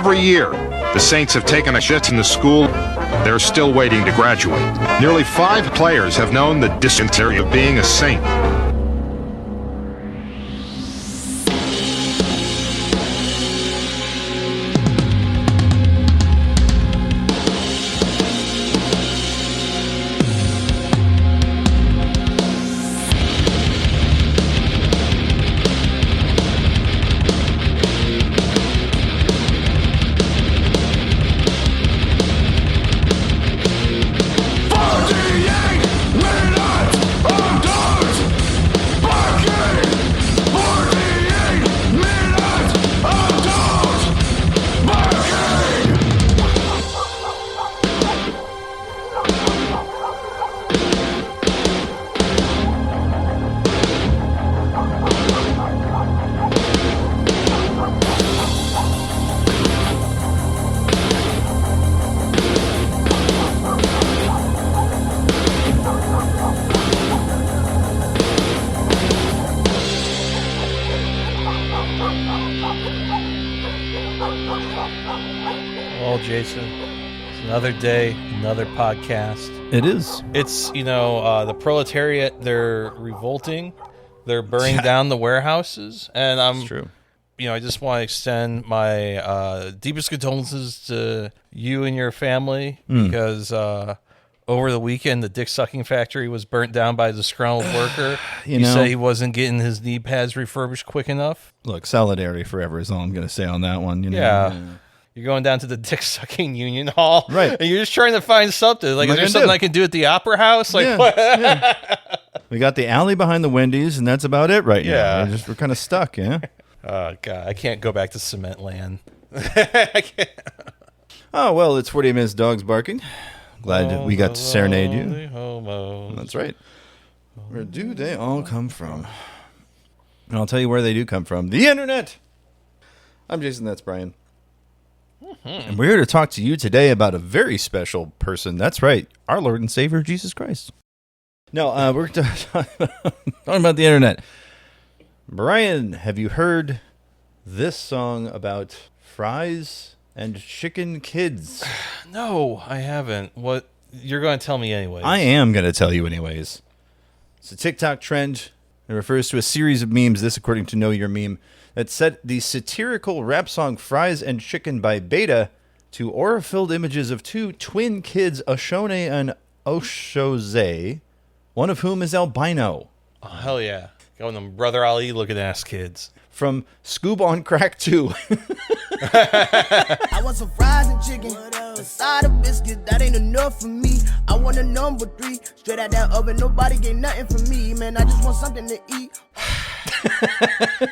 Every year, the Saints have taken a shit in the school. They're still waiting to graduate. Nearly 5 players have known the dysentery of being a Saint. Jason. It's another day, another podcast. It is. It's, the proletariat, they're revolting. They're burning down the warehouses. And That's true. I just want to extend my deepest condolences to you and your family because over the weekend, the dick sucking factory was burnt down by a disgruntled worker. He said he wasn't getting his knee pads refurbished quick enough. Look, solidarity forever is all I'm going to say on that one. Yeah. You're going down to the dick-sucking union hall, right? And you're just trying to find something. Like, is there something I can do at the opera house? Like, what? Yeah. We got the alley behind the Wendy's, and that's about it right now. We're kind of stuck, yeah? Oh, God. I can't go back to cement land. I can't. Oh, well, it's 40 minutes dogs barking. Glad we got to serenade you. Homos. That's right. Where do they all come from? And I'll tell you where they do come from. The internet! I'm Jason, that's Bryan. And we're here to talk to you today about a very special person. That's right, our Lord and Savior, Jesus Christ. No, we're talking about the internet. Bryan, have you heard this song about fries and chicken kids? No, I haven't. What? You're going to tell me anyways. I am going to tell you anyways. It's a TikTok trend. It refers to a series of memes, this according to Know Your Meme, that set the satirical rap song Fries and Chicken by Beta to aura-filled images of 2 twin kids, Oshone and Oshoze, one of whom is albino. Oh, hell yeah. Got one of them Brother Ali looking ass kids. From Scoob on Crack 2. I want some fries and chicken, a side of biscuit, that ain't enough for me. I want a number 3, straight out that oven, nobody get nothing from me, man. I just want something to eat.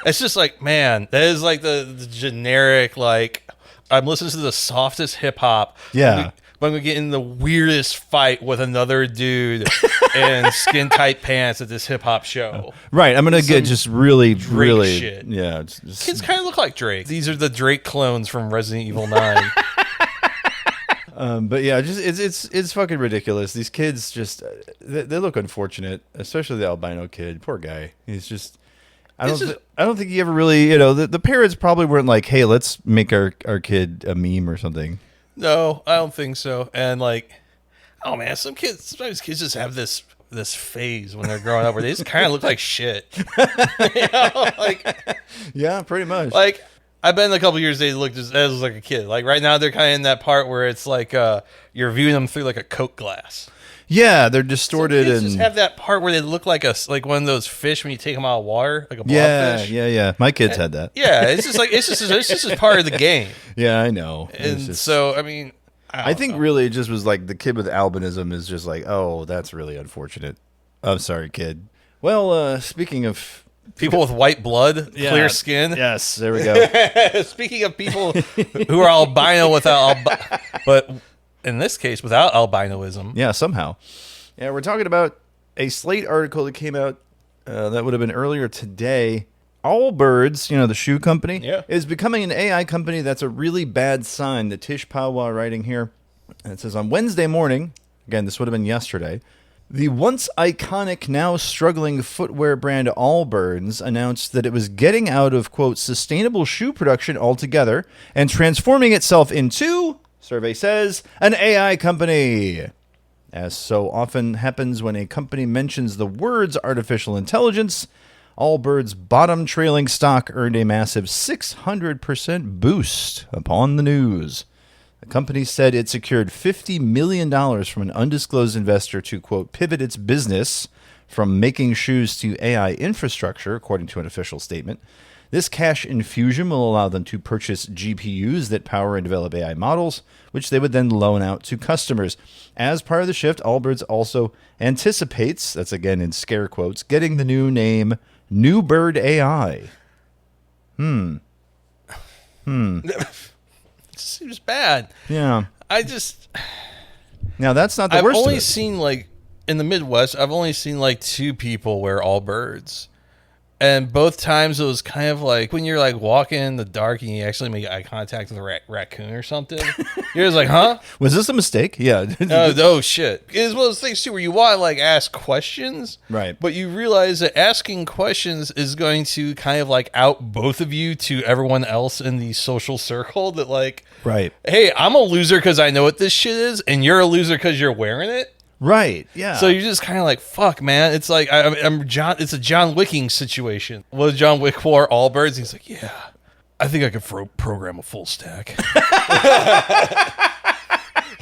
It's just like, man, that is like the generic, like, I'm listening to the softest hip hop. Yeah. But I'm going to get in the weirdest fight with another dude in skin tight pants at this hip hop show. Right. I'm going to get just really, Drake really. shit. Yeah. Kids kind of look like Drake. These are the Drake clones from Resident Evil 9. But yeah, just it's fucking ridiculous. These kids just they look unfortunate, especially the albino kid. Poor guy. He's just I don't think he ever really, the parents probably weren't like, "Hey, let's make our kid a meme or something." No, I don't think so. And like, oh man, sometimes kids just have this phase when they're growing up where they just kind of look like shit. Yeah, pretty much. Like, I bet in a couple years they look just as like a kid. Like right now they're kind of in that part where it's like you're viewing them through like a Coke glass. Yeah, they're distorted kids and just have that part where they look like one of those fish when you take them out of water, like a blobfish. Yeah. My kids had that. Yeah, it's just part of the game. Yeah, I know. And so I mean, I think really it just was like the kid with albinism is just like, oh, that's really unfortunate. I'm sorry, kid. Well, speaking of people with white blood, clear skin. Yes, there we go. Speaking of people who are albino without, but in this case, without albinoism. Yeah, somehow. Yeah, we're talking about a Slate article that came out that would have been earlier today. AllBirds, the shoe company, is becoming an AI company. That's a really bad sign. The Tish Pawa writing here. And it says, on Wednesday morning, again, this would have been yesterday, The once iconic, now struggling footwear brand AllBirds announced that it was getting out of, quote, sustainable shoe production altogether and transforming itself into, survey says, an AI company. As so often happens when a company mentions the words artificial intelligence, AllBirds' bottom trailing stock earned a massive 600% boost upon the news. The company said it secured $50 million from an undisclosed investor to, quote, pivot its business from making shoes to AI infrastructure, according to an official statement. This cash infusion will allow them to purchase GPUs that power and develop AI models, which they would then loan out to customers. As part of the shift, AllBirds also anticipates, that's again in scare quotes, getting the new name New Bird AI. Seems bad. Yeah. Now that's not the worst. I've only of it. seen like in the Midwest. I've only seen like 2 people wear AllBirds, and both times it was kind of like when you're like walking in the dark and you actually make eye contact with a raccoon or something. You're just like, huh? Was this a mistake? Yeah. Oh shit! It's one of those things too where you want to like ask questions, Right? But you realize that asking questions is going to kind of like out both of you to everyone else in the social circle. That like, Right. hey, I'm a loser because I know what this shit is, and you're a loser because you're wearing it. Right. Yeah. So you're just kind of like, fuck, man. It's like I'm John. It's a John Wicking situation. Was John Wick wore AllBirds? He's like, yeah, I think I could program a full stack.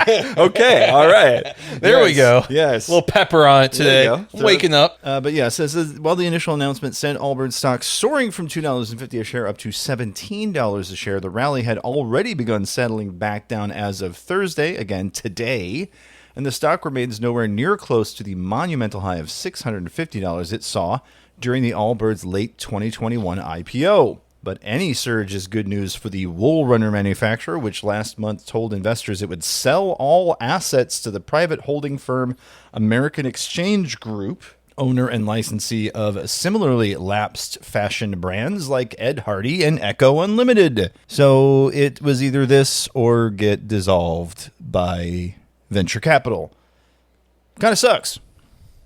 Okay. All right. There we go. Yes. A little pepper on it There today. you go. Waking up. But yeah, it says while the initial announcement sent AllBirds stock soaring from $2.50 a share up to $17 a share, the rally had already begun settling back down as of Thursday, again today, and the stock remains nowhere near close to the monumental high of $650 it saw during the AllBirds late 2021 IPO. But any surge is good news for the wool runner manufacturer, which last month told investors it would sell all assets to the private holding firm American Exchange Group, owner and licensee of similarly lapsed fashion brands like Ed Hardy and Echo Unlimited. So it was either this or get dissolved by venture capital. Kind of sucks.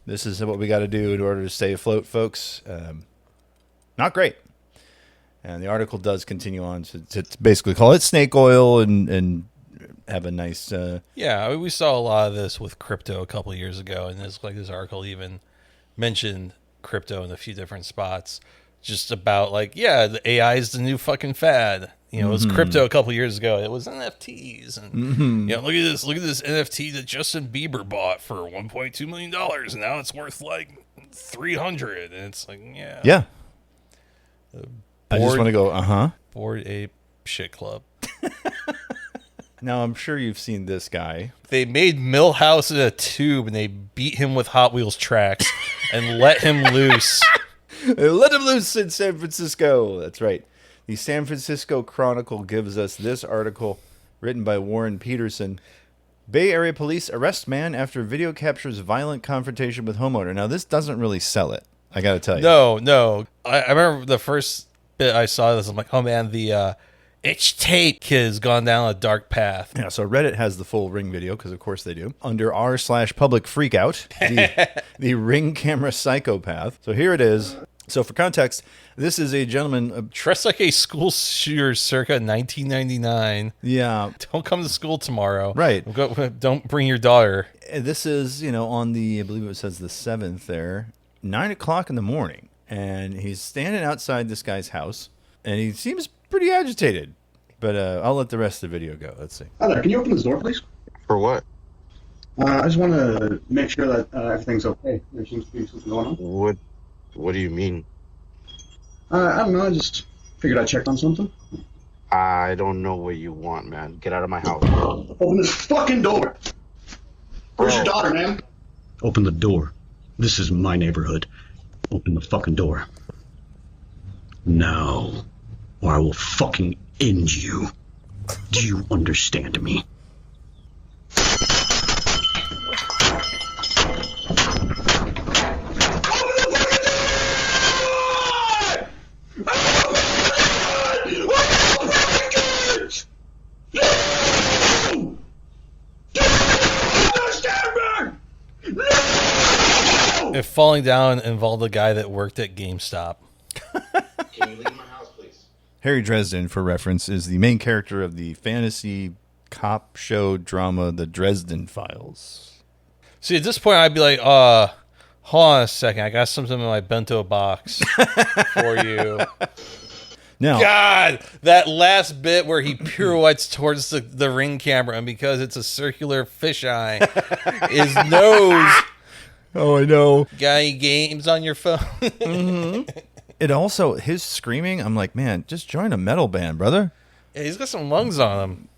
This is what we got to do in order to stay afloat, folks. Not great. And the article does continue on to basically call it snake oil and have a nice... Yeah, I mean, we saw a lot of this with crypto a couple of years ago, and this article even mentioned crypto in a few different spots, just about like, yeah, the AI is the new fucking fad. You know, it was crypto a couple of years ago. It was NFTs, and you know, look at this NFT that Justin Bieber bought for $1.2 million, and now it's worth like $300, and it's like, Yeah. I just want to go, Bored Ape Shit Club. Now, I'm sure you've seen this guy. They made Millhouse in a tube, and they beat him with Hot Wheels tracks and let him loose. Let him loose in San Francisco. That's right. The San Francisco Chronicle gives us this article written by Warren Peterson. Bay Area police arrest man after video captures violent confrontation with homeowner. Now, this doesn't really sell it, I got to tell you. No. I remember the first bit I saw this, I'm like, oh man, the itch tape kid has gone down a dark path. Yeah, so Reddit has the full Ring video, because of course they do. Under r/public freakout, the Ring camera psychopath. So here it is. So for context, this is a gentleman... dressed like a school shooter circa 1999. Yeah. Don't come to school tomorrow. Right. Don't bring your daughter. This is, on the, I believe it says the 7th there, 9 o'clock in the morning. And he's standing outside this guy's house, and he seems pretty agitated. But I'll let the rest of the video go. Let's see. Hi there. Can you open this door, please? For what? I just want to make sure that everything's okay. There seems to be something going on. What do you mean? I don't know. I just figured I'd check on something. I don't know what you want, man. Get out of my house. Open this fucking door. Where's your daughter, man? Open the door. This is my neighborhood. Open the fucking door. Now, or I will fucking end you. Do you understand me? definitely falling down involved the guy that worked at GameStop. Can you leave my house, please? Harry Dresden, for reference, is the main character of the fantasy cop show drama The Dresden Files. See, at this point, I'd be like, hold on a second. I got something in my bento box for you. Now, God, that last bit where he pirouettes towards the ring camera, and because it's a circular fisheye, his nose. oh, I know. Got any games on your phone? It also, his screaming, I'm like, man, just join a metal band, brother. Yeah, he's got some lungs on him.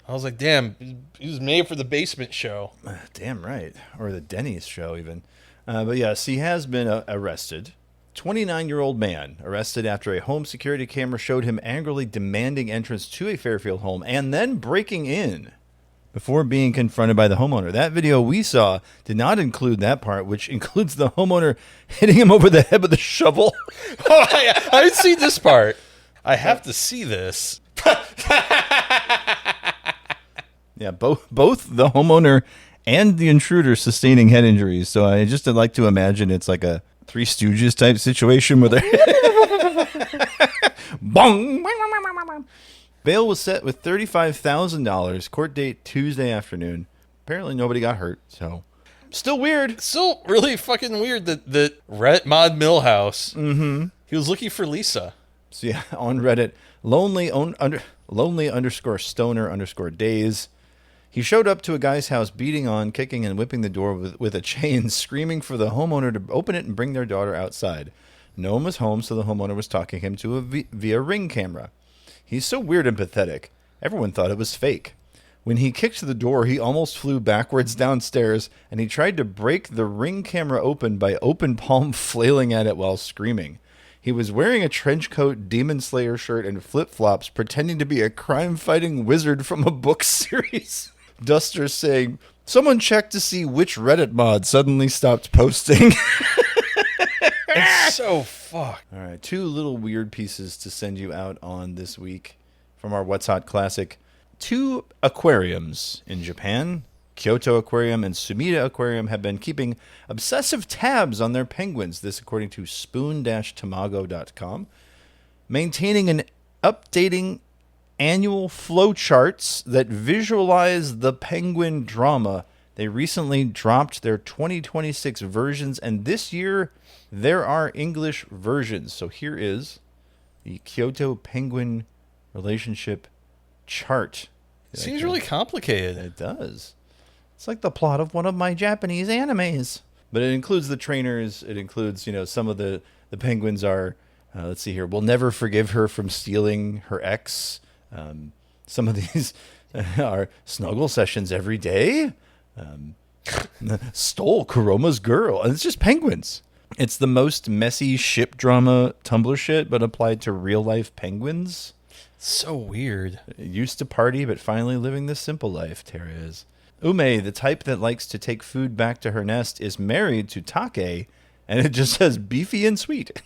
I was like, damn, he was made for the basement show. Damn right. Or the Denny's show, even. But yes, he has been arrested. 29-year-old man arrested after a home security camera showed him angrily demanding entrance to a Fairfield home and then breaking in before being confronted by the homeowner. That video we saw did not include that part, which includes the homeowner hitting him over the head with a shovel. Oh, I didn't see this part. I have to see this. Yeah, both the homeowner and the intruder sustaining head injuries. So I just like to imagine it's like a Three Stooges type situation where they're bong. Bail was set with $35,000. Court date Tuesday afternoon. Apparently nobody got hurt. So still weird. It's still really fucking weird that Reddit Mod Millhouse. He was looking for Lisa. So yeah, on Reddit, lonely _ days. He showed up to a guy's house beating on, kicking, and whipping the door with a chain, screaming for the homeowner to open it and bring their daughter outside. No one was home, so the homeowner was talking him to via Ring camera. He's so weird and pathetic. Everyone thought it was fake. When he kicked the door, he almost flew backwards downstairs, and he tried to break the Ring camera open by open palm flailing at it while screaming. He was wearing a trench coat, Demon Slayer shirt, and flip-flops, pretending to be a crime-fighting wizard from a book series. Duster saying, someone checked to see which Reddit mod suddenly stopped posting. It's so fucked. All right, two little weird pieces to send you out on this week from our What's Hot Classic. Two aquariums in Japan, Kyoto Aquarium and Sumida Aquarium, have been keeping obsessive tabs on their penguins, this according to spoon-tamago.com, maintaining and updating annual flowcharts that visualize the penguin drama. They recently dropped their 2026 versions, and this year there are English versions. So here is the Kyoto Penguin Relationship Chart. Seems really complicated. It does. It's like the plot of one of my Japanese animes. But it includes the trainers. It includes, some of the penguins are, let's see here, will never forgive her from stealing her ex. Some of these are snuggle sessions every day. Stole Kuroma's girl. And it's just penguins. It's the most messy ship drama Tumblr shit, but applied to real life penguins. So weird. Used to party, but finally living the simple life, Tara is. Ume, the type that likes to take food back to her nest, is married to Take, and it just says beefy and sweet.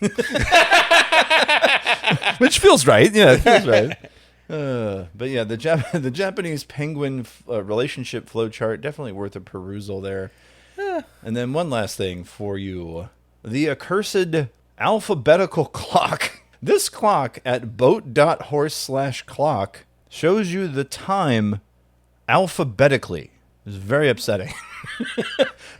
Which feels right. Yeah, it feels right. But yeah, the Japanese penguin relationship flowchart, definitely worth a perusal there. And then one last thing for you. The accursed alphabetical clock. This clock at boat.horse/clock shows you the time alphabetically. It's very upsetting.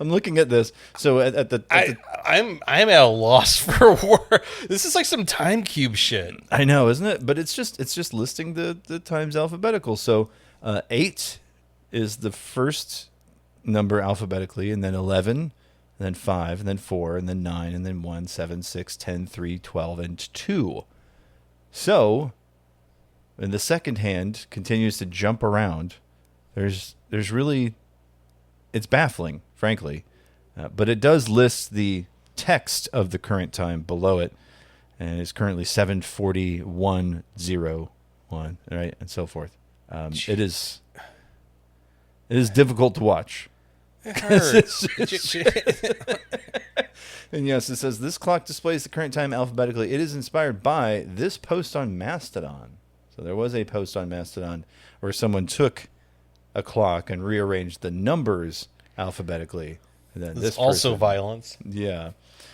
I'm looking at this. So I'm at a loss for word. This is like some time cube shit. I know, isn't it? But it's just listing the times alphabetical. So 8 is the first number alphabetically, and then 11, and then 5, and then 4, and then 9, and then 1, 7, 6, 10, 3, 12, and 2. So, and the second hand continues to jump around. There's really, it's baffling, frankly. But it does list the text of the current time below it, and it's currently 7:41:01, right, and so forth. It is difficult to watch. It hurts. And yes, it says this clock displays the current time alphabetically. It is inspired by this post on Mastodon. So there was a post on Mastodon where someone took a clock and rearranged the numbers alphabetically. And then It's also violence. Yeah.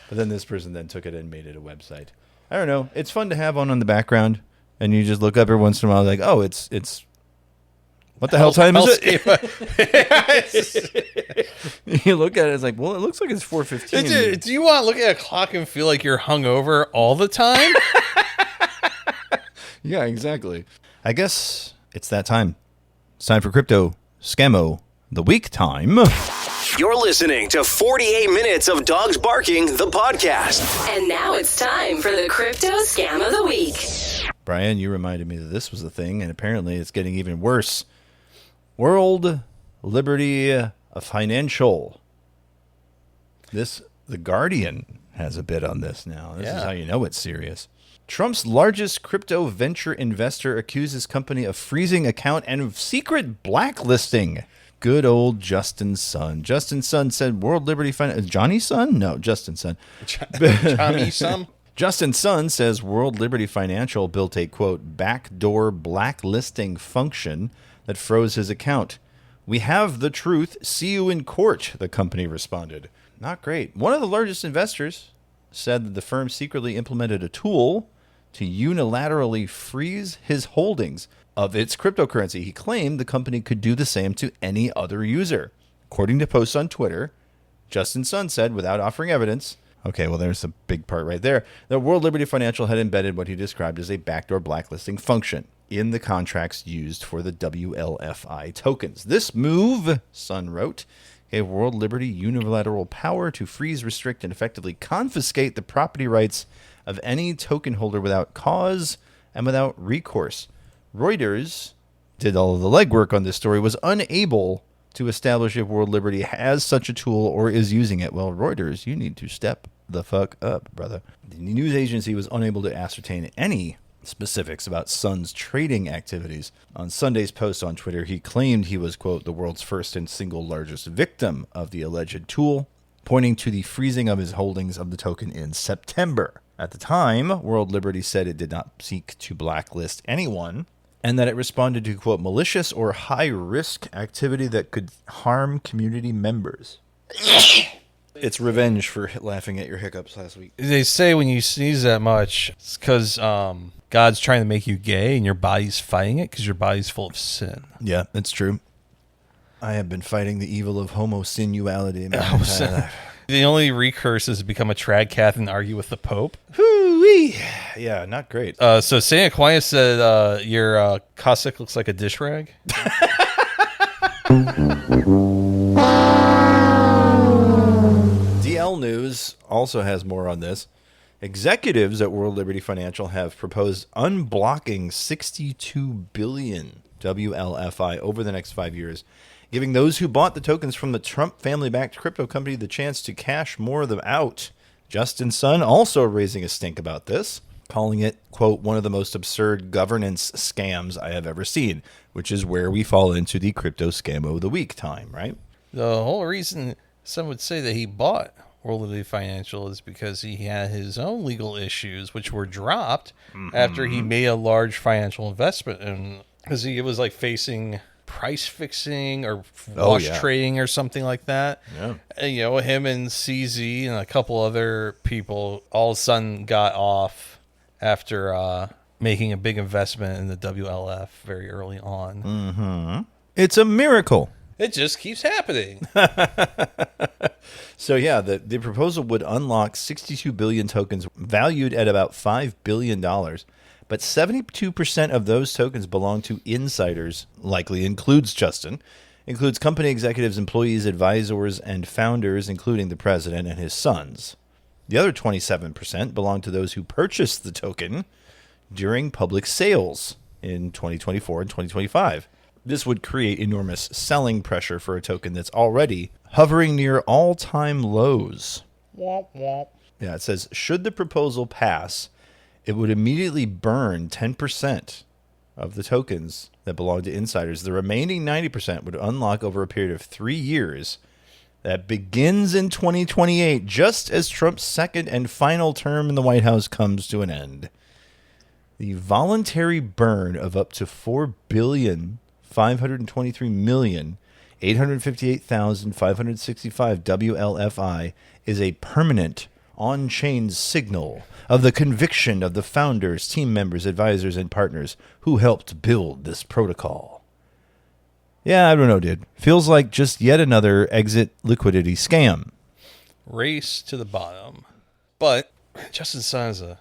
But then this person then took it and made it a website. I don't know. It's fun to have on the background, and you just look up every once in a while like, oh, it's what the hell time is it? You look at it, it's like, well, it looks like it's 4:15. Do you want to look at a clock and feel like you're hungover all the time? Yeah, exactly. I guess it's that time. It's time for Crypto Scammo the Week time. You're listening to 48 Minutes of Dogs Barking, the podcast. And now it's time for the Crypto Scam of the Week. Bryan, you reminded me that this was a thing, and apparently it's getting even worse. World Liberty Financial. The Guardian has a bit on this now. This is how you know it's serious. Trump's largest crypto venture investor accuses company of freezing account and of secret blacklisting. Good old Justin's son. Justin's son said World Liberty Financial. Johnny's son? No, Justin's son. Johnny's son? Justin's son says World Liberty Financial built a, quote, backdoor blacklisting function that froze his account. We have the truth. See you in court, the company responded. Not great. One of the largest investors said that the firm secretly implemented a tool to unilaterally freeze his holdings of its cryptocurrency. He claimed the company could do the same to any other user. According to posts on Twitter, Justin's son said, without offering evidence, okay, well, there's a big part right there, that World Liberty Financial had embedded what he described as a backdoor blacklisting function in the contracts used for the WLFI tokens. This move, Son wrote, gave World Liberty unilateral power to freeze, restrict, and effectively confiscate the property rights of any token holder without cause and without recourse. Reuters did all of the legwork on this story, was unable to establish if World Liberty has such a tool or is using it. Well, Reuters, you need to step the fuck up, brother. The news agency was unable to ascertain any specifics about Son's trading activities. On Sunday's post on Twitter, he claimed he was, quote, the world's first and single largest victim of the alleged tool, pointing to the freezing of his holdings of the token in September. At the time, World Liberty said it did not seek to blacklist anyone, and that it responded to, quote, malicious or high-risk activity that could harm community members. It's revenge for laughing at your hiccups last week. They say when you sneeze that much, it's because God's trying to make you gay and your body's fighting it because your body's full of sin. Yeah, that's true. I have been fighting the evil of homosensuality. The only recourse is to become a trad cat and argue with the Pope. Hoo-wee. Yeah, not great. So St. Aquinas said your cossack looks like a dish rag. DL News also has more on this. Executives at World Liberty Financial have proposed unblocking $62 billion WLFI over the next 5 years, giving those who bought the tokens from the Trump family-backed crypto company the chance to cash more of them out. Justin's son also raising a stink about this, calling it, quote, one of the most absurd governance scams I have ever seen, which is where we fall into the Crypto Scammo of the Week time, right? The whole reason some would say that he bought World Liberty Financial is because he had his own legal issues, which were dropped after he made a large financial investment. And because he was like facing price fixing or wash trading or something like that. Yeah. And, you know, him and CZ and a couple other people all of a sudden got off after making a big investment in the WLF very early on. Mm-hmm. It's a miracle. It just keeps happening. So, yeah, the proposal would unlock 62 billion tokens valued at about $5 billion. But 72% of those tokens belong to insiders, likely includes Justin, includes company executives, employees, advisors, and founders, including the president and his sons. The other 27% belong to those who purchased the token during public sales in 2024 and 2025. This would create enormous selling pressure for a token that's already hovering near all-time lows. Womp womp. Yeah, it says, should the proposal pass, it would immediately burn 10% of the tokens that belong to insiders. The remaining 90% would unlock over a period of 3 years that begins in 2028, just as Trump's second and final term in the White House comes to an end. The voluntary burn of up to $4,523,000,000 858,565 WLFI is a permanent on-chain signal of the conviction of the founders, team members, advisors, and partners who helped build this protocol. Yeah, I don't know, dude. Feels like just yet another exit liquidity scam. Race to the bottom. But Justin Sun is a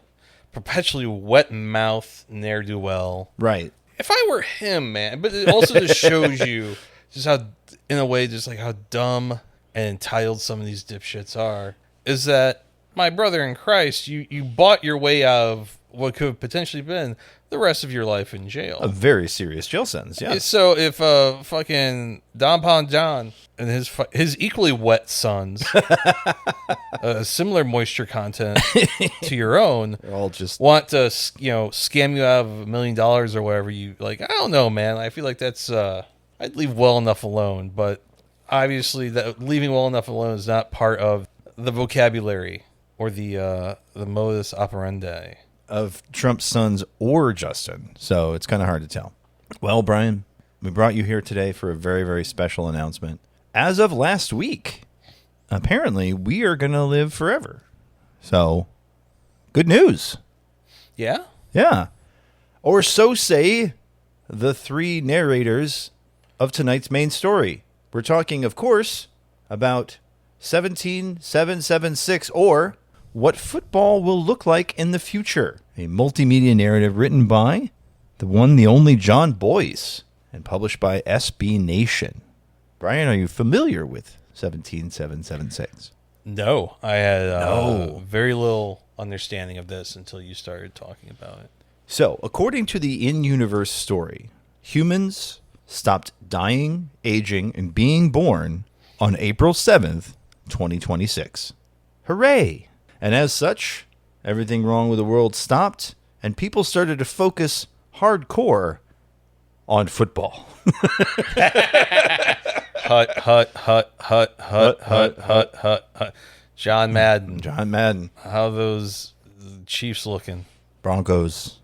perpetually wet mouth ne'er-do-well. Right. If I were him, man, but it also just shows you just how, in a way, just like how dumb and entitled some of these dipshits are, is that, my brother in Christ, you bought your way out of what could have potentially been the rest of your life in jail. A very serious jail sentence, yeah. So if fucking Don Pon John and his equally wet sons, similar moisture content to your own, They're all just want to scam you out of $1 million or whatever, you like, I don't know, man. I feel like that's I'd leave well enough alone, but obviously that leaving well enough alone is not part of the vocabulary or the modus operandi of Trump's sons or Justin. So it's kind of hard to tell. Well, Brian, we brought you here today for a very, very special announcement. As of last week, apparently we are going to live forever. So, good news. Yeah? Yeah. Or so say the three narrators of tonight's main story. We're talking, of course, about 17776, or What Football Will Look Like in the Future, a multimedia narrative written by the one, the only Jon Bois, and published by SB Nation. Brian, are you familiar with 17776? No, I had very little understanding of this until you started talking about it. So, according to the in-universe story, humans stopped dying, aging, and being born on April 7th, 2026. Hooray! And as such, everything wrong with the world stopped, and people started to focus hardcore on football. Hut. John Madden. John Madden. How those Chiefs looking? Broncos.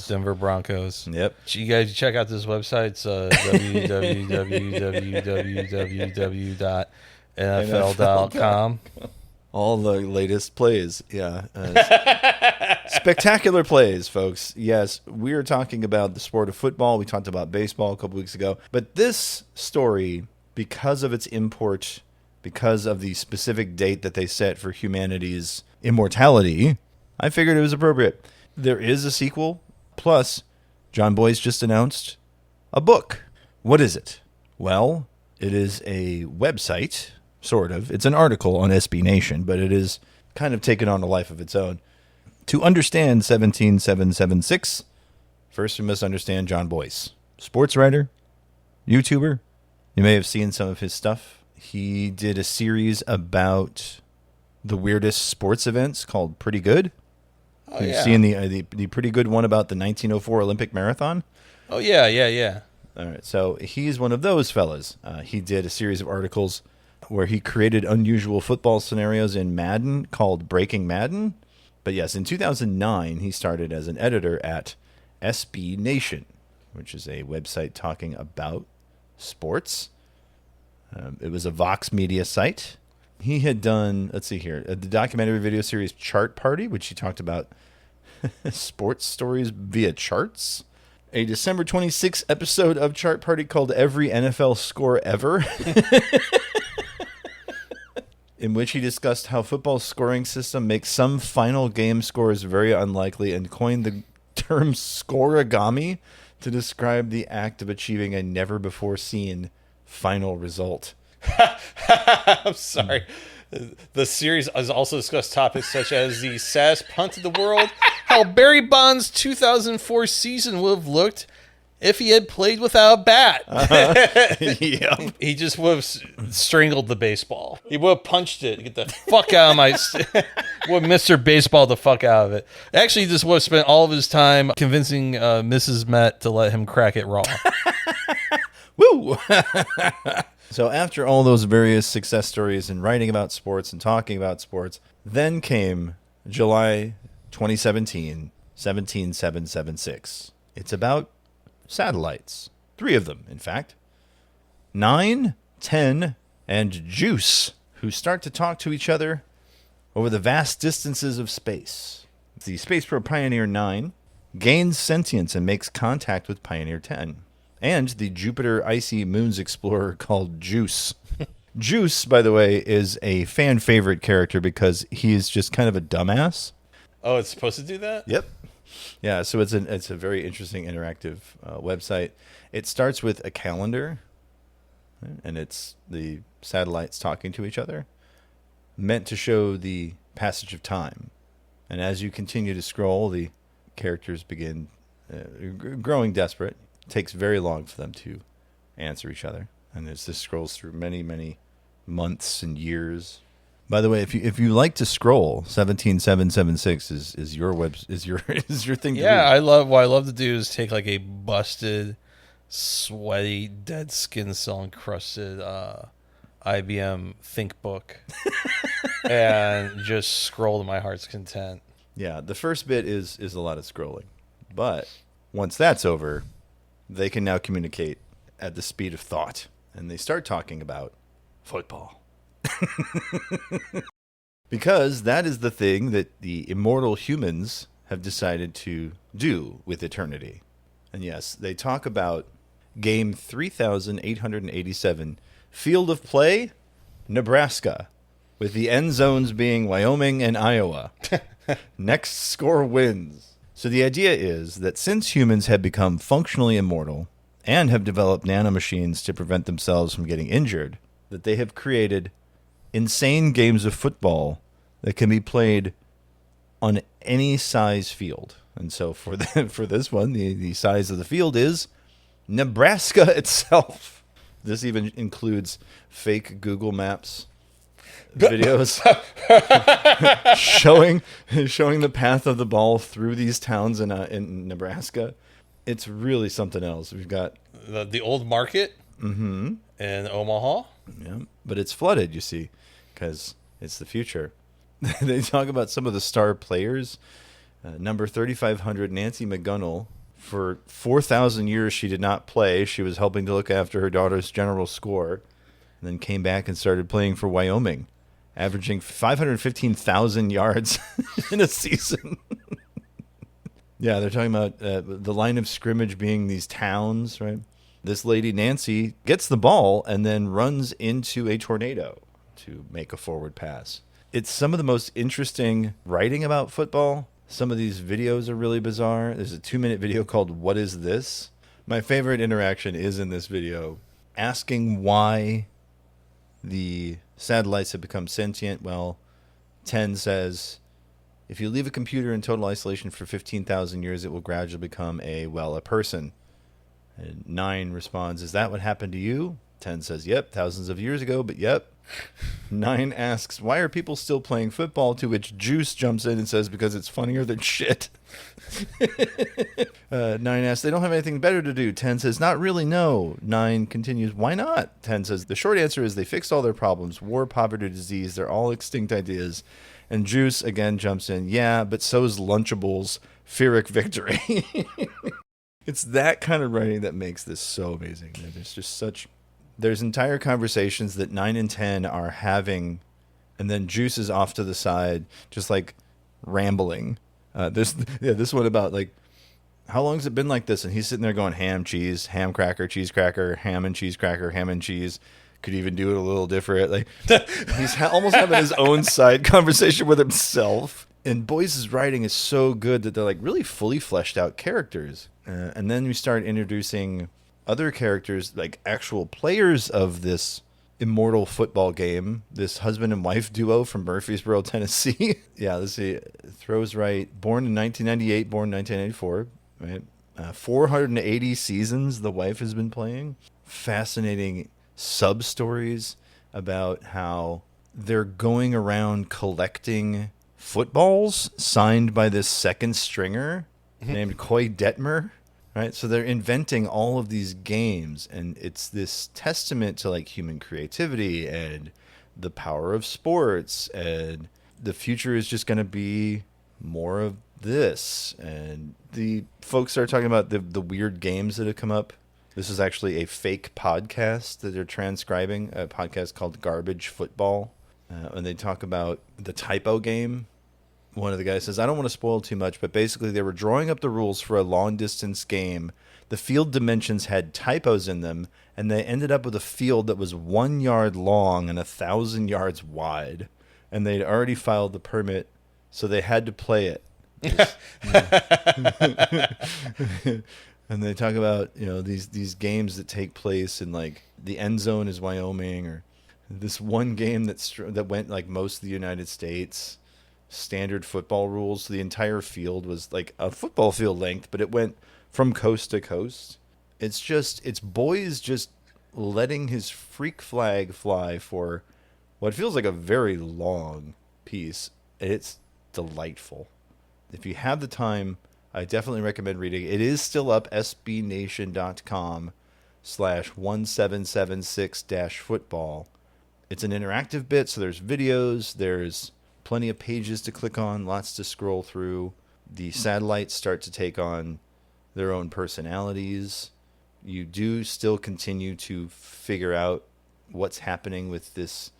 Denver Broncos. Yep. You guys check out this website. It's www.nfl.com. All the latest plays. Yeah. Spectacular plays, folks. Yes, we are talking about the sport of football. We talked about baseball a couple weeks ago. But this story, because of its import, because of the specific date that they set for humanity's immortality, I figured it was appropriate. There is a sequel. Plus, Jon Bois just announced a book. What is it? Well, it is a website, sort of. It's an article on SB Nation, but it is kind of taken on a life of its own. To understand 17776, first we must understand Jon Bois. Sports writer, YouTuber. You may have seen some of his stuff. He did a series about the weirdest sports events called Pretty Good. Oh, You've yeah. seen the Pretty Good one about the 1904 Olympic Marathon? Oh, yeah. All right, so he's one of those fellas. He did a series of articles where he created unusual football scenarios in Madden called Breaking Madden. But yes, in 2009, he started as an editor at SB Nation, which is a website talking about sports. It was a Vox Media site. He had done, let's see here, the documentary video series Chart Party, which he talked about sports stories via charts. A December 26th episode of Chart Party called Every NFL Score Ever, in which he discussed how football's scoring system makes some final game scores very unlikely and coined the term scoregami to describe the act of achieving a never-before-seen final result. I'm sorry. The series has also discussed topics such as the saddest punt in the world, how Barry Bonds' 2004 season would have looked if he had played without a bat. Yep. He just would have strangled the baseball. He would have punched it. Get the fuck out of my... would have Mr. Baseball the fuck out of it. Actually, he just would have spent all of his time convincing Mrs. Met to let him crack it raw. Woo! So after all those various success stories and writing about sports and talking about sports, then came July 2017, 17776. It's about satellites. 3 of them, in fact. 9, 10, and Juice, who start to talk to each other over the vast distances of space. The Space Probe Pioneer 9 gains sentience and makes contact with Pioneer 10. And the Jupiter Icy Moons Explorer called Juice. Juice, by the way, is a fan favorite character because he is just kind of a dumbass. Oh, it's supposed to do that? Yep. Yeah, so it's a very interesting interactive website. It starts with a calendar, and it's the satellites talking to each other, meant to show the passage of time. And as you continue to scroll, the characters begin growing desperate. It takes very long for them to answer each other. And as this scrolls through many, many months and years. By the way, if you like to scroll, 17776 is your thing to do. Yeah, what I love to do is take like a busted, sweaty, dead skin cell encrusted IBM ThinkBook and just scroll to my heart's content. Yeah, the first bit is a lot of scrolling. But once that's over, they can now communicate at the speed of thought. And they start talking about football. Because that is the thing that the immortal humans have decided to do with eternity. And yes, they talk about game 3887, Field of Play, Nebraska, with the end zones being Wyoming and Iowa. Next score wins. So the idea is that since humans have become functionally immortal and have developed nanomachines to prevent themselves from getting injured, that they have created insane games of football that can be played on any size field. And so for this one, the size of the field is Nebraska itself. This even includes fake Google Maps videos showing the path of the ball through these towns in Nebraska. It's really something else. We've got the old market in Omaha. Yeah, but it's flooded, you see, because it's the future. They talk about some of the star players. Number 3,500, Nancy McGunnell. For 4,000 years, she did not play. She was helping to look after her daughter's general score, and then came back and started playing for Wyoming, averaging 515,000 yards in a season. Yeah, they're talking about the line of scrimmage being these towns, right? This lady, Nancy, gets the ball and then runs into a tornado to make a forward pass. It's some of the most interesting writing about football. Some of these videos are really bizarre. There's a 2-minute video called What Is This? My favorite interaction is in this video, asking why the satellites have become sentient. Well, 10 says, if you leave a computer in total isolation for 15,000 years, it will gradually become a person. And 9 responds, is that what happened to you? 10 says, yep, thousands of years ago, but yep. 9 asks, why are people still playing football? To which Juice jumps in and says, because it's funnier than shit. 9 asks, they don't have anything better to do. 10 says, not really, no. 9 continues, why not? 10 says, the short answer is they fixed all their problems. War, poverty, disease, they're all extinct ideas. And Juice again jumps in, yeah, but so's Lunchables, Pyrrhic victory. It's that kind of writing that makes this so amazing. There's entire conversations that 9 and 10 are having, and then Juice is off to the side, just like rambling. This one about like, how long has it been like this? And he's sitting there going ham, cheese, ham cracker, cheese cracker, ham and cheese cracker, ham and cheese. Could even do it a little different. Like he's almost having his own side conversation with himself. And Bois' writing is so good that they're like really fully fleshed out characters. And then we start introducing other characters, like actual players of this immortal football game, this husband and wife duo from Murfreesboro, Tennessee. Yeah, let's see. Throws right. Born in 1998, born in 1994. Right? 480 seasons the wife has been playing. Fascinating sub-stories about how they're going around collecting footballs signed by this second stringer named Coy Detmer. Right, so they're inventing all of these games, and it's this testament to like human creativity and the power of sports, and the future is just going to be more of this. And the folks are talking about the weird games that have come up. This is actually a fake podcast that they're transcribing, a podcast called Garbage Football. And they talk about the typo game. One of the guys says, I don't want to spoil too much, but basically they were drawing up the rules for a long-distance game. The field dimensions had typos in them, and they ended up with a field that was 1 yard long and 1,000 yards wide. And they'd already filed the permit, so they had to play it. And they talk about, these games that take place in, like, the end zone is Wyoming, or this one game that went, like, most of the United States. Standard football rules. So the entire field was like a football field length, but it went from coast to coast. It's Bois just letting his freak flag fly for what feels like a very long piece. It's delightful. If you have the time, I definitely recommend reading. It is still up, sbnation.com/1776-football. It's an interactive bit, so there's videos, there's plenty of pages to click on, lots to scroll through. The satellites start to take on their own personalities. You do still continue to figure out what's happening with this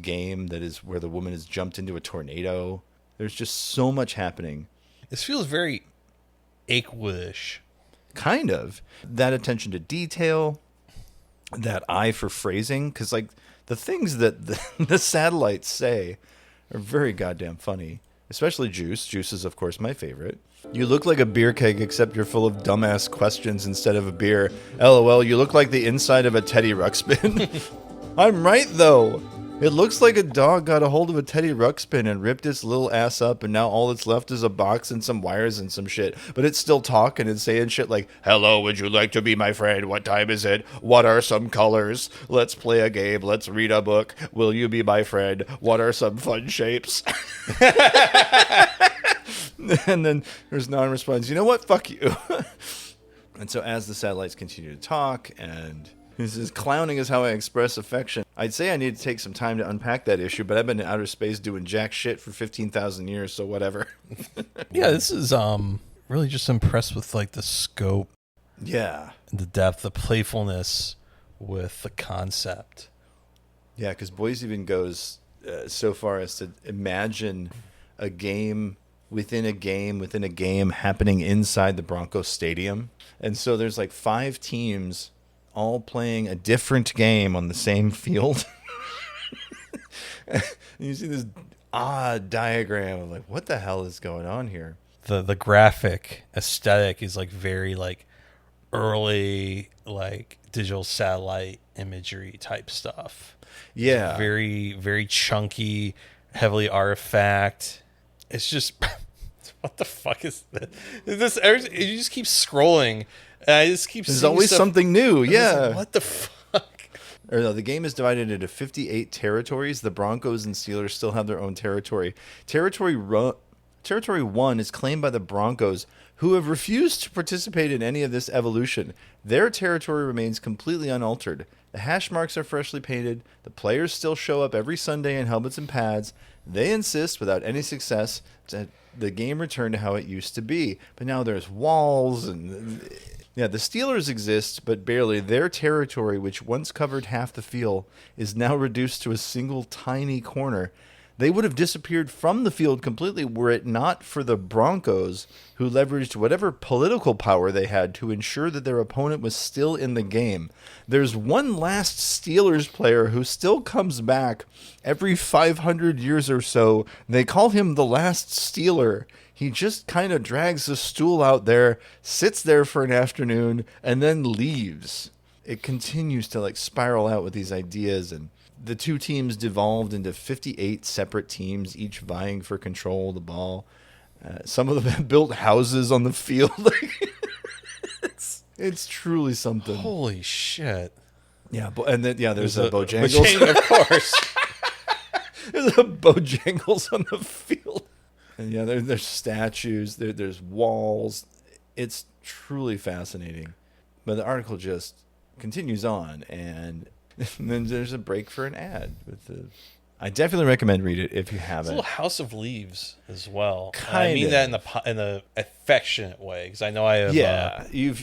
game that is where the woman has jumped into a tornado. There's just so much happening. This feels very Achewood-ish. Kind of. That attention to detail, that eye for phrasing, because like the things that the satellites say are very goddamn funny. Especially Juice. Juice is, of course, my favorite. You look like a beer keg, except you're full of dumbass questions instead of a beer. LOL, you look like the inside of a Teddy Ruxpin. I'm right, though. It looks like a dog got a hold of a Teddy Ruxpin and ripped its little ass up, and now all that's left is a box and some wires and some shit. But it's still talking and saying shit like, hello, would you like to be my friend? What time is it? What are some colors? Let's play a game. Let's read a book. Will you be my friend? What are some fun shapes? And then there's non-response. You know what? Fuck you. And so as the satellites continue to talk, and this is clowning is how I express affection. I'd say I need to take some time to unpack that issue, but I've been in outer space doing jack shit for 15,000 years, so whatever. Yeah, this is really just impressed with like the scope. Yeah. The depth, the playfulness with the concept. Yeah, because Bois even goes so far as to imagine a game within a game happening inside the Broncos stadium. And so there's like 5 teams all playing a different game on the same field. And you see this odd diagram of like, what the hell is going on here? The graphic aesthetic is like very like early like digital satellite imagery type stuff. Yeah. Very, very chunky, heavily artifact. It's just, what the fuck is that? You just keep scrolling. And I just keep There's seeing always stuff. something new. Yeah. Like, what the fuck? Or no, the game is divided into 58 territories. The Broncos and Steelers still have their own territory. Territory 1 is claimed by the Broncos, who have refused to participate in any of this evolution. Their territory remains completely unaltered. The hash marks are freshly painted. The players still show up every Sunday in helmets and pads. They insist, without any success, that the game return to how it used to be. But now there's walls and... Yeah, the Steelers exist, but barely. Their territory, which once covered half the field, is now reduced to a single tiny corner. They would have disappeared from the field completely were it not for the Broncos, who leveraged whatever political power they had to ensure that their opponent was still in the game. There's one last Steelers player who still comes back every 500 years or so. They call him the Last Steeler. He just kind of drags the stool out there, sits there for an afternoon, and then leaves. It continues to like spiral out with these ideas, and the two teams devolved into 58 separate teams, each vying for control of the ball. Some of them have built houses on the field. It's truly something. Holy shit. Yeah, and then there's a Bojangles. Of course. There's a Bojangles on the field. And yeah, there's statues, there's walls. It's truly fascinating. But the article just continues on, and then there's a break for an ad with the I definitely recommend read it if you It's a haven't. little House of Leaves as well. And Kind I mean of. that in the affectionate way, because I know I have. Yeah, you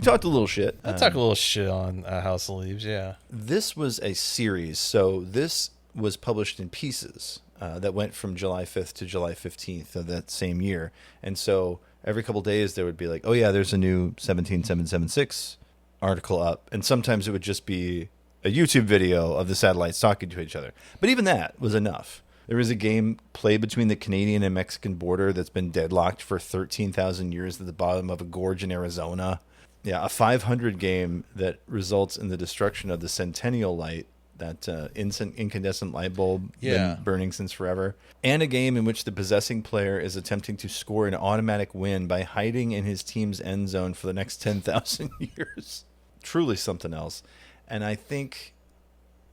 talked a little shit. I talk a little shit on House of Leaves. Yeah. This was a series, so this was published in pieces that went from July 5th to July 15th of that same year. And so every couple days there would be like, oh yeah, there's a new 17776 article up. And sometimes it would just be a YouTube video of the satellites talking to each other. But even that was enough. There is a game played between the Canadian and Mexican border that's been deadlocked for 13,000 years at the bottom of a gorge in Arizona. Yeah, a 500 game that results in the destruction of the Centennial Light, that incandescent light bulb been burning since forever. And a game in which the possessing player is attempting to score an automatic win by hiding in his team's end zone for the next 10,000 years. Truly something else. And I think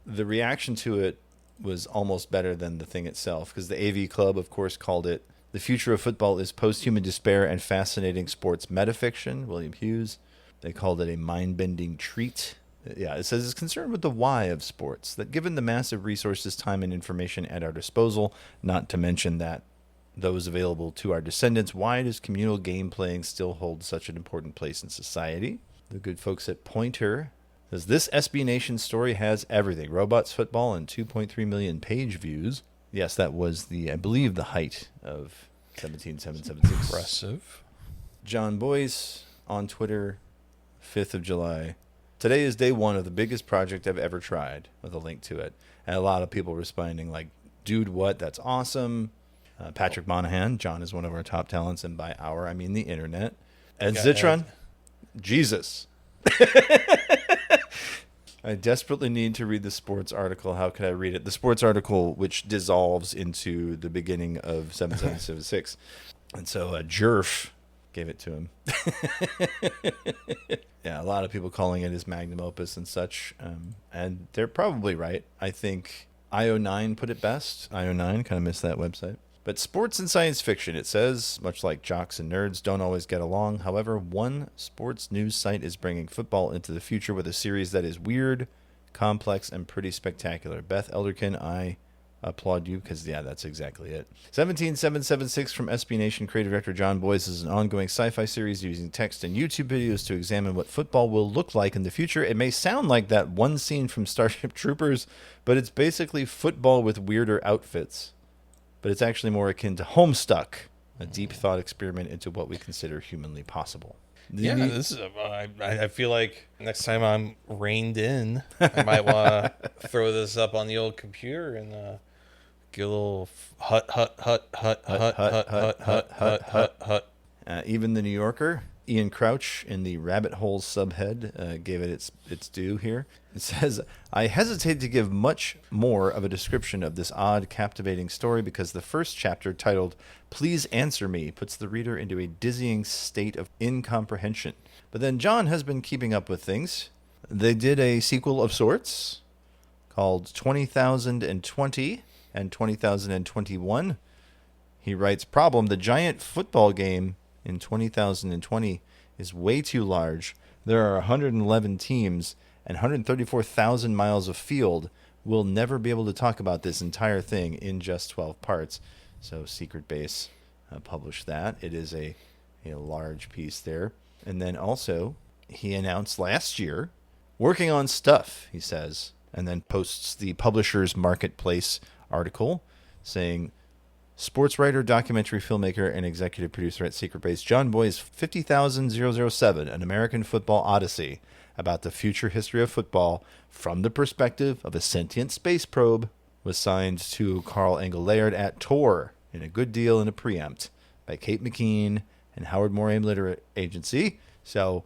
the reaction to it was almost better than the thing itself, because the AV Club, of course, called it "The Future of Football is Post-Human Despair and Fascinating Sports Metafiction," William Hughes. They called it a mind-bending treat. Yeah, it says it's concerned with the why of sports, that given the massive resources, time, and information at our disposal, not to mention that those available to our descendants, why does communal game playing still hold such an important place in society? The good folks at Pointer says this SB Nation story has everything. Robots, football, and 2.3 million page views. Yes, that was I believe, the height of 17776. Impressive. Jon Bois on Twitter, 5th of July. Today is day one of the biggest project I've ever tried, with a link to it. And a lot of people responding like, dude, what? That's awesome. Patrick Monahan, John is one of our top talents, and by our, I mean the internet. Ed Zitron, Jesus. I desperately need to read the sports article. How could I read it? The sports article, which dissolves into the beginning of 7776. And so Jerf gave it to him. Yeah, a lot of people calling it his magnum opus and such. And they're probably right. I think IO9 put it best. IO9, kind of missed that website. But sports and science fiction, it says, much like jocks and nerds don't always get along. However, one sports news site is bringing football into the future with a series that is weird, complex, and pretty spectacular. Beth Elderkin, I applaud you, because, yeah, that's exactly it. 17776 from SB Nation creative director Jon Bois is an ongoing sci-fi series using text and YouTube videos to examine what football will look like in the future. It may sound like that one scene from Starship Troopers, but it's basically football with weirder outfits. But it's actually more akin to Homestuck, a deep thought experiment into what we consider humanly possible. Yeah, this is. I feel like next time I'm reined in, I might want to throw this up on the old computer and get a little hut. Even the New Yorker, Ian Crouch, in the Rabbit Hole subhead, gave it its due here. It says, I hesitate to give much more of a description of this odd, captivating story because the first chapter, titled Please Answer Me, puts the reader into a dizzying state of incomprehension. But then John has been keeping up with things. They did a sequel of sorts called 20,020 and 20,021. He writes, problem, the giant football game in 20,020 is way too large. There are 111 teams and 134,000 miles of field. We'll never be able to talk about this entire thing in just 12 parts. So Secret Base published that. It is a large piece there. And then also, he announced last year, working on stuff, he says, and then posts the Publishers Marketplace article saying, sports writer, documentary filmmaker, and executive producer at Secret Base, Jon Bois' 50,007, An American Football Odyssey, about the future history of football from the perspective of a sentient space probe, was signed to Carl Engel-Laird at Tor in a good deal and a preempt by Kate McKean and Howard Moore Aim Literate Agency. So,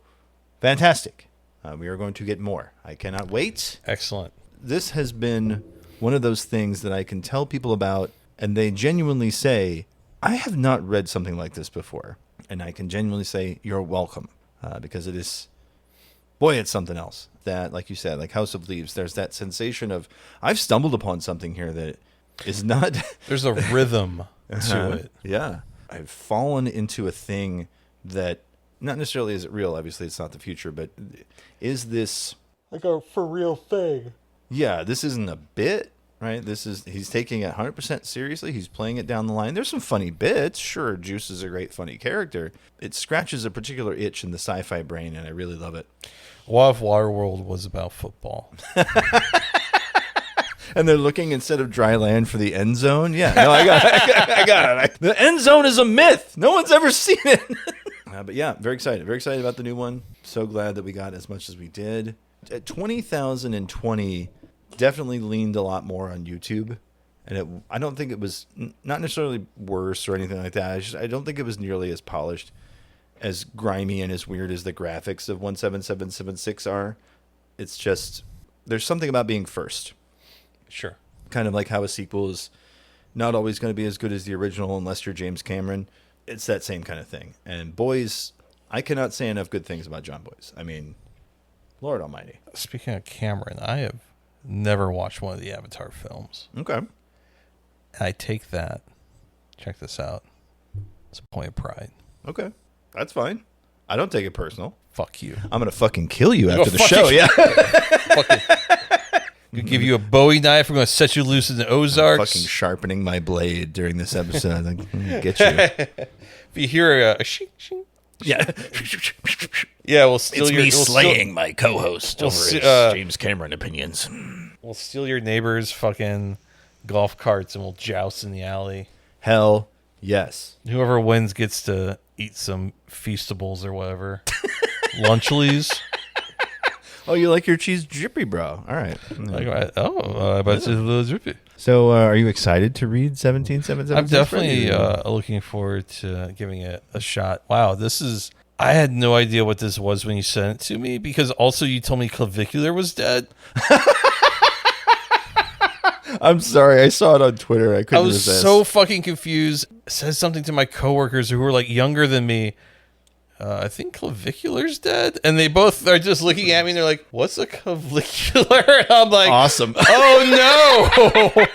fantastic. We are going to get more. I cannot wait. Excellent. This has been one of those things that I can tell people about, and they genuinely say, I have not read something like this before. And I can genuinely say, you're welcome. Because it is, boy, it's something else. That, like you said, like House of Leaves, there's that sensation of, I've stumbled upon something here that is not... There's a rhythm to it. Yeah. I've fallen into a thing that, not necessarily is it real, obviously it's not the future, but is this... Like a for real thing. Yeah, this isn't a bit right? He's taking it 100% seriously. He's playing it down the line. There's some funny bits. Sure, Juice is a great funny character. It scratches a particular itch in the sci-fi brain, and I really love it. What if Waterworld was about football? And they're looking instead of dry land for the end zone. Yeah, no, I got it. The end zone is a myth. No one's ever seen it. But yeah, very excited. Very excited about the new one. So glad that we got as much as we did. At 20,020, definitely leaned a lot more on YouTube. And I don't think it was not necessarily worse or anything like that. I don't think it was nearly as polished, as grimy and as weird as the graphics of 17776 are. It's just, there's something about being first. Sure. Kind of like how a sequel is not always going to be as good as the original unless you're James Cameron. It's that same kind of thing. And Bois, I cannot say enough good things about Jon Bois. I mean, Lord almighty. Speaking of Cameron, I have never watched one of the Avatar films. Okay. And I take that, check this out, it's a point of pride. Okay. That's fine. I don't take it personal. Fuck you. I'm going to fucking kill you after the show. Yeah. Gonna give you a Bowie knife. We're gonna set you loose in the Ozarks. I'm fucking sharpening my blade during this episode. I'm like, get you. If you hear a shing, shing, Yeah. yeah, we'll steal It's your. me we'll slaying my co-host we'll over see- his James Cameron opinions. We'll steal your neighbor's fucking golf carts and we'll joust in the alley. Hell yes. Whoever wins gets to eat some Feastables or whatever. Lunchlies. Oh, you like your cheese drippy, bro. All right. But it's a little drippy. So are you excited to read 1777? I'm definitely looking forward to giving it a shot. Wow, I had no idea what this was when you sent it to me, because also you told me Clavicular was dead. I'm sorry. I saw it on Twitter. I couldn't resist. I was so fucking confused. I said something to my coworkers who were like younger than me. I think Clavicular's dead. And they both are just looking at me and they're like, what's a clavicular? And I'm like, awesome. Oh no.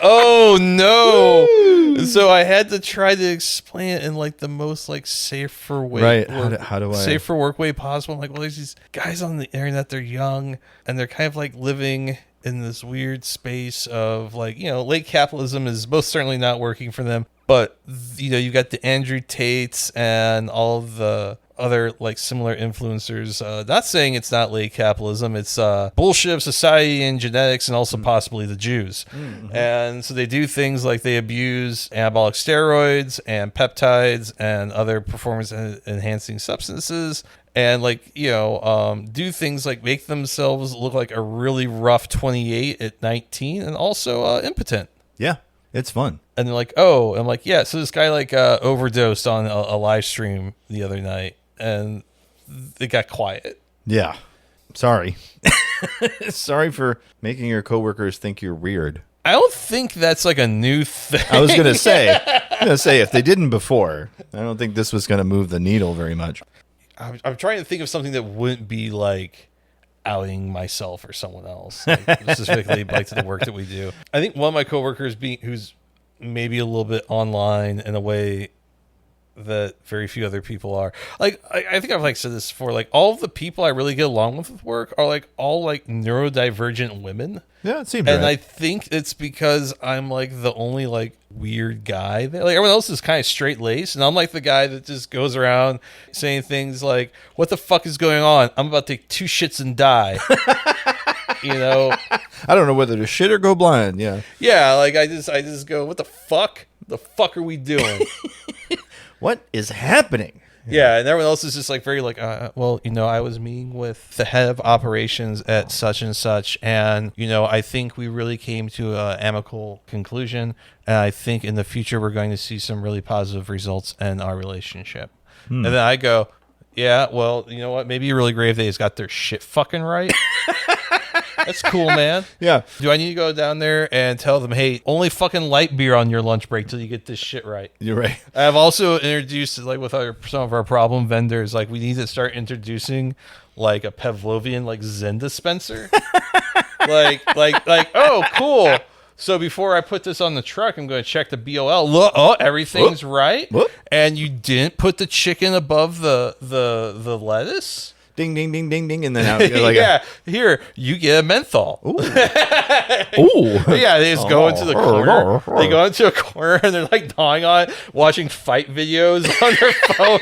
Oh no. And so I had to try to explain it in like the most like safe for way. Right. How do I safe for work way possible? I'm like, well, there's these guys on the internet, they're young and they're kind of like living in this weird space of like, late capitalism is most certainly not working for them. But, you got the Andrew Tates and all of the other like similar influencers. Not saying it's not late capitalism. It's bullshit of society and genetics and also possibly the Jews. Mm-hmm. And so they do things like they abuse anabolic steroids and peptides and other performance enhancing substances. And do things like make themselves look like a really rough 28 at 19 and also impotent. Yeah, it's fun. And they're like, oh, I'm like, yeah. So this guy overdosed on a live stream the other night and it got quiet. Yeah. Sorry. Sorry for making your coworkers think you're weird. I don't think that's like a new thing. I was going to say, if they didn't before, I don't think this was going to move the needle very much. I'm trying to think of something that wouldn't be like outing myself or someone else, like, specifically like to the work that we do. I think one of my coworkers who's maybe a little bit online in a way that very few other people are. Like I think I've said this before. Like all of the people I really get along with work are like all like neurodivergent women. Yeah, it seems. And right. I think it's because I'm like the only like weird guy there. Like everyone else is kind of straight laced, and I'm like the guy that just goes around saying things like, "What the fuck is going on? I'm about to take 2 shits and die." I don't know whether to shit or go blind. Yeah. Yeah, like I just go, "What the fuck? The fuck are we doing?" What is happening? Yeah, and everyone else is just like very like, I was meeting with the head of operations at such and such, and I think we really came to an amicable conclusion, and I think in the future we're going to see some really positive results in our relationship. And then I go, yeah, well, you know what? Maybe Really Grave Days got their shit fucking right. That's cool, man. Yeah. Do I need to go down there and tell them, hey, only fucking light beer on your lunch break till you get this shit right? You're right. I've also introduced, like with some of our problem vendors, like we need to start introducing like a Pavlovian like Zen dispenser. like, oh, cool. So before I put this on the truck, I'm going to check the BOL. Look, everything's right. Whoop. And you didn't put the chicken above the lettuce? ding, ding, ding, ding, ding, and then out. Like yeah, here, you get a menthol. Ooh. Yeah, they just go into the corner. They go into a corner and they're like gnawing on it, watching fight videos on their phone.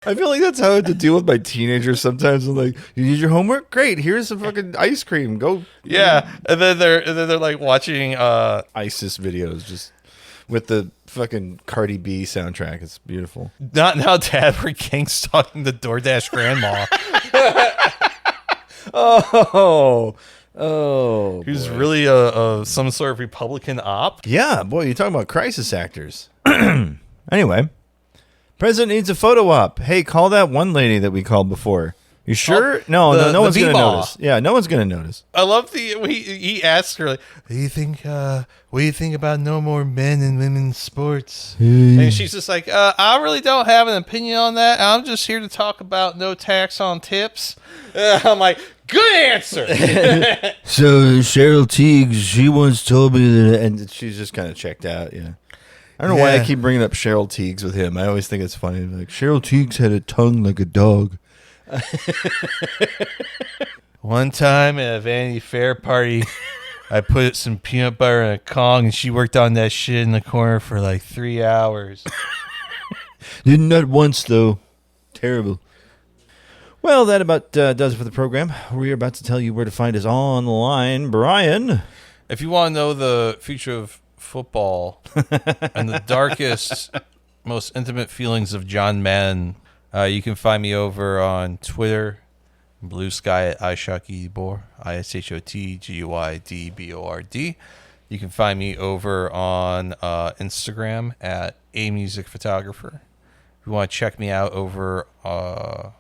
I feel like that's how I have to deal with my teenagers sometimes. I'm like, you did your homework? Great. Here's some fucking ice cream. Go. Yeah, and then they're like watching ISIS videos just with the fucking Cardi B soundtrack. It's beautiful. Not now, Dad. We're gang stalking the DoorDash grandma. Who's boy. really some sort of Republican op? Yeah, boy, you're talking about crisis actors. Anyway, president needs a photo op. Hey, call that one lady that we called before. You sure? No one's gonna notice. Yeah, no one's gonna notice. I love he asked her like, what do you think about no more men and women's sports? And she's just like, I really don't have an opinion on that. I'm just here to talk about no tax on tips. I'm like, good answer. So Cheryl Teagues, she once told me that, and she's just kind of checked out. Yeah, I don't know why I keep bringing up Cheryl Teagues with him. I always think it's funny. Like, Cheryl Teagues had a tongue like a dog. One time at a Vanity Fair party, I put some peanut butter in a Kong, and she worked on that shit in the corner for like 3 hours. Didn't nut once, though. Terrible. Well, that about does it for the program. We're about to tell you where to find us online. Bryan. If you want to know the future of football and the darkest, most intimate feelings of John Madden, you can find me over on Twitter, Blue Sky at iShotGuybord, ISHOTGUYDBORD. You can find me over on Instagram at amusicphotographer. If you want to check me out over on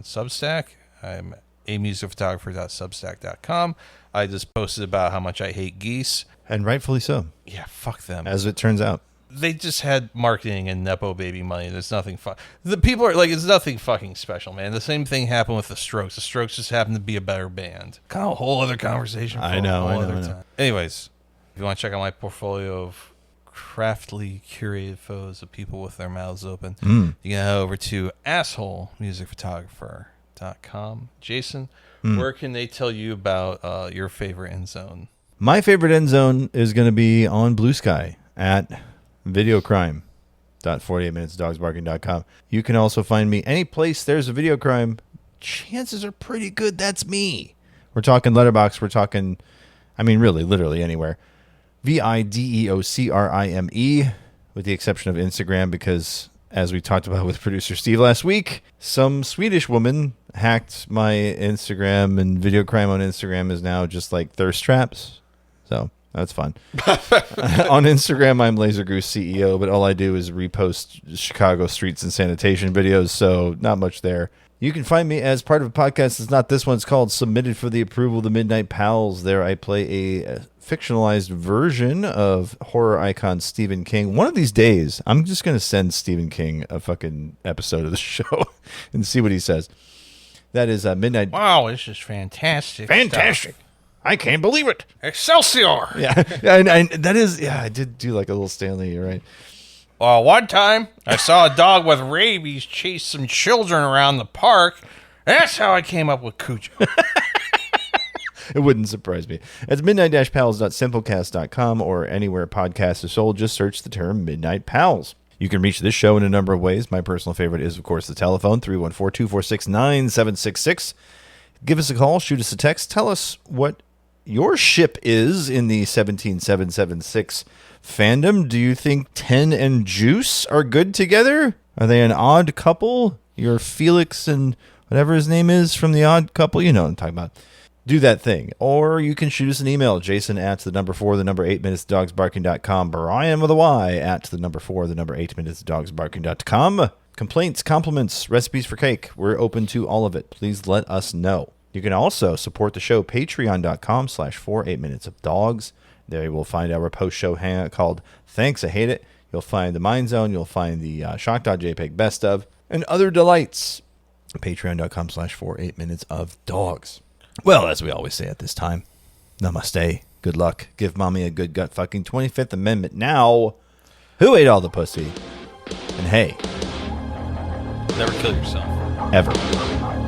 Substack, I'm amusicphotographer.substack.com. I just posted about how much I hate geese. And rightfully so. Yeah, fuck them. As it turns out. They just had marketing and Nepo baby money. There's nothing the people are like, it's nothing fucking special, man. The same thing happened with the Strokes. The Strokes just happened to be a better band. Kind of a whole other conversation. I know. Anyways, if you want to check out my portfolio of craftily curated photos of people with their mouths open, you can head over to assholemusicphotographer.com. Jason, where can they tell you about your favorite end zone? My favorite end zone is going to be on Blue Sky at videocrime.48minutesdogsbarking.com. You can also find me any place there's a video crime. Chances are pretty good that's me. We're talking Letterboxd. We're talking, I mean, really, literally anywhere. VIDEOCRIME, with the exception of Instagram, because as we talked about with producer Steve last week, some Swedish woman hacked my Instagram, and video crime on Instagram is now just like thirst traps. So that's fun. On Instagram, I'm Laser Goose CEO, but all I do is repost Chicago streets and sanitation videos, so not much there. You can find me as part of a podcast. It's not this one. It's called Submitted for the Approval of the Midnight Pals. There I play a fictionalized version of horror icon Stephen King. One of these days, I'm just going to send Stephen King a fucking episode of the show and see what he says. That is Midnight. Wow, this is fantastic. Fantastic. Stuff. I can't believe it. Excelsior. Yeah, and that is, yeah, I did do like a little Stanley, you're right. One time, I saw a dog with rabies chase some children around the park. That's how I came up with Cujo. It wouldn't surprise me. It's midnight-pals.simplecast.com or anywhere podcasts are sold. Just search the term Midnight Pals. You can reach this show in a number of ways. My personal favorite is, of course, the telephone, 314-246-9766. Give us a call, shoot us a text, tell us what your ship is in the 17776 fandom. Do you think 10 and Juice are good together? Are they an odd couple? Your Felix and whatever his name is from the Odd Couple? You know what I'm talking about. Do that thing. Or you can shoot us an email, Jason at the number 4, the number 8 minutesdogsbarking.com, Bryan with a Y at the number 4, the number 8 minutesdogsbarking.com. Complaints, compliments, recipes for cake. We're open to all of it. Please let us know. You can also support the show, patreon.com/48minutesofdogs. There you will find our post-show hangout called Thanks, I Hate It. You'll find the Mind Zone. You'll find the shock.jpg best of and other delights. Patreon.com/48minutesofdogs. Well, as we always say at this time, namaste, good luck, give mommy a good gut fucking 25th Amendment now. Who ate all the pussy? And hey, Never kill yourself. Ever.